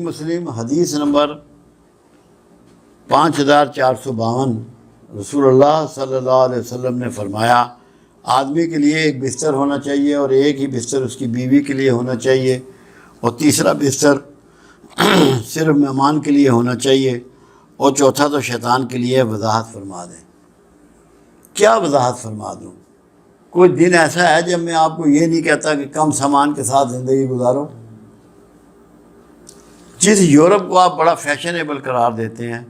مسلم حدیث نمبر 5452، رسول اللہ صلی اللہ علیہ وسلم نے فرمایا آدمی کے لیے ایک بستر ہونا چاہیے، اور ایک ہی بستر اس کی بیوی کے لیے ہونا چاہیے، اور تیسرا بستر صرف مہمان کے لیے ہونا چاہیے، اور چوتھا تو شیطان کے لیے۔ وضاحت فرما دیں۔ کیا وضاحت فرما دوں؟ کوئی دن ایسا ہے جب میں آپ کو یہ نہیں کہتا کہ کم سامان کے ساتھ زندگی گزارو؟ جس یورپ کو آپ بڑا فیشنیبل قرار دیتے ہیں،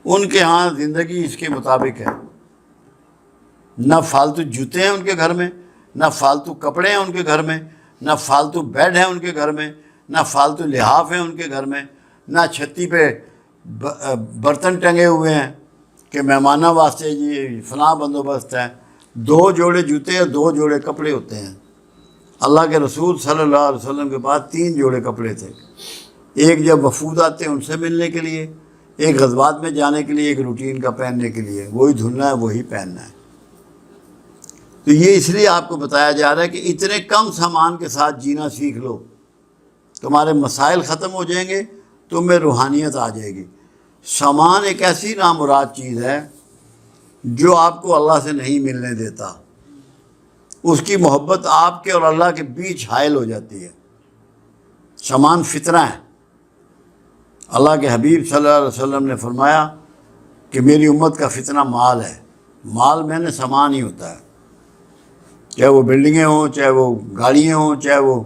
ان کے ہاں زندگی اس کے مطابق ہے۔ نہ فالتو جوتے ہیں ان کے گھر میں، نہ فالتو کپڑے ہیں ان کے گھر میں، نہ فالتو بیڈ ہیں ان کے گھر میں، نہ فالتو لحاف ہیں ان کے گھر میں، نہ چھتی پہ برتن ٹنگے ہوئے ہیں کہ مہمانہ واسطے جی فلاں بندوبست ہے۔ 2 جوڑے جوتے اور 2 جوڑے کپڑے ہوتے ہیں۔ اللہ کے رسول صلی اللہ علیہ وسلم کے پاس 3 جوڑے کپڑے تھے، ایک جب وفود آتے ہیں ان سے ملنے کے لیے، ایک غزوات میں جانے کے لیے، ایک روٹین کا پہننے کے لیے، وہی دھلنا ہے وہی پہننا ہے۔ تو یہ اس لیے آپ کو بتایا جا رہا ہے کہ اتنے کم سامان کے ساتھ جینا سیکھ لو، تمہارے مسائل ختم ہو جائیں گے، تم میں روحانیت آ جائے گی۔ سامان ایک ایسی نامراد چیز ہے جو آپ کو اللہ سے نہیں ملنے دیتا، اس کی محبت آپ کے اور اللہ کے بیچ حائل ہو جاتی ہے۔ سامان فتنہ ہے۔ اللہ کے حبیب صلی اللہ علیہ وسلم نے فرمایا کہ میری امت کا فتنہ مال ہے۔ مال میں نے سامان ہی ہوتا ہے، چاہے وہ بلڈنگیں ہوں، چاہے وہ گاڑیاں ہوں، چاہے وہ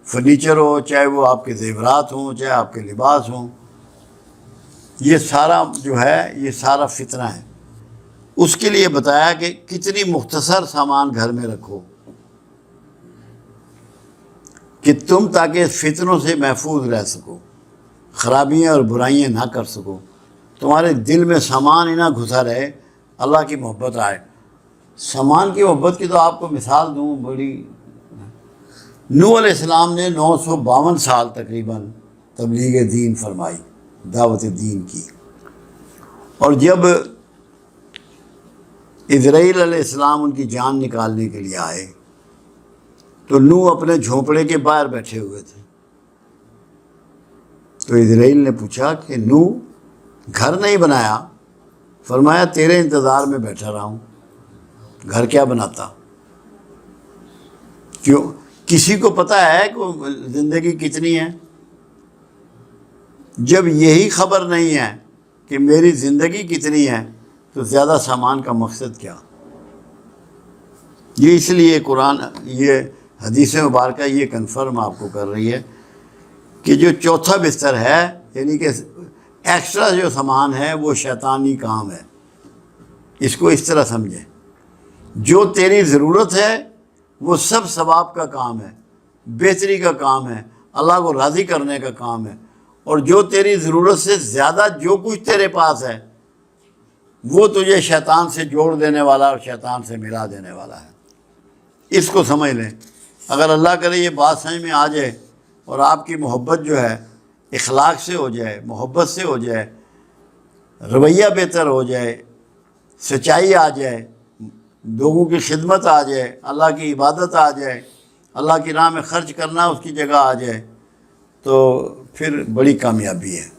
فرنیچر ہو، چاہے وہ آپ کے زیورات ہوں، چاہے آپ کے لباس ہوں، یہ سارا جو ہے یہ سارا فتنہ ہے۔ اس کے لیے بتایا کہ کتنی مختصر سامان گھر میں رکھو کہ تم تاکہ فتنوں سے محفوظ رہ سکو، خرابیاں اور برائیاں نہ کر سکو، تمہارے دل میں سامان ہی نہ گھسا رہے، اللہ کی محبت آئے۔ سامان کی محبت کی تو آپ کو مثال دوں بڑی۔ نوح علیہ السلام نے 952 سال تقریباً تبلیغ دین فرمائی، دعوت دین کی، اور جب اسرائیل علیہ السلام ان کی جان نکالنے کے لیے آئے تو نوح اپنے جھونپڑے کے باہر بیٹھے ہوئے تھے۔ تو اسرائیل نے پوچھا کہ نوح گھر نہیں بنایا؟ فرمایا تیرے انتظار میں بیٹھا رہا ہوں، گھر کیا بناتا؟ کیوں؟ کسی کو پتہ ہے کہ زندگی کتنی ہے؟ جب یہی خبر نہیں ہے کہ میری زندگی کتنی ہے تو زیادہ سامان کا مقصد کیا؟ یہ اس لیے قرآن، یہ حدیث مبارکہ یہ کنفرم آپ کو کر رہی ہے کہ جو چوتھا بستر ہے، یعنی کہ ایکسٹرا جو سامان ہے وہ شیطانی کام ہے۔ اس کو اس طرح سمجھیں، جو تیری ضرورت ہے وہ سب ثواب کا کام ہے، بہتری کا کام ہے، اللہ کو راضی کرنے کا کام ہے، اور جو تیری ضرورت سے زیادہ جو کچھ تیرے پاس ہے وہ تجھے شیطان سے جوڑ دینے والا اور شیطان سے ملا دینے والا ہے۔ اس کو سمجھ لیں۔ اگر اللہ کرے یہ بات سمجھ میں آ جائے اور آپ کی محبت جو ہے اخلاق سے ہو جائے، محبت سے ہو جائے، رویہ بہتر ہو جائے، سچائی آ جائے، لوگوں کی خدمت آ جائے، اللہ کی عبادت آ جائے، اللہ کی راہ میں خرچ کرنا اس کی جگہ آ جائے، تو پھر بڑی کامیابی ہے۔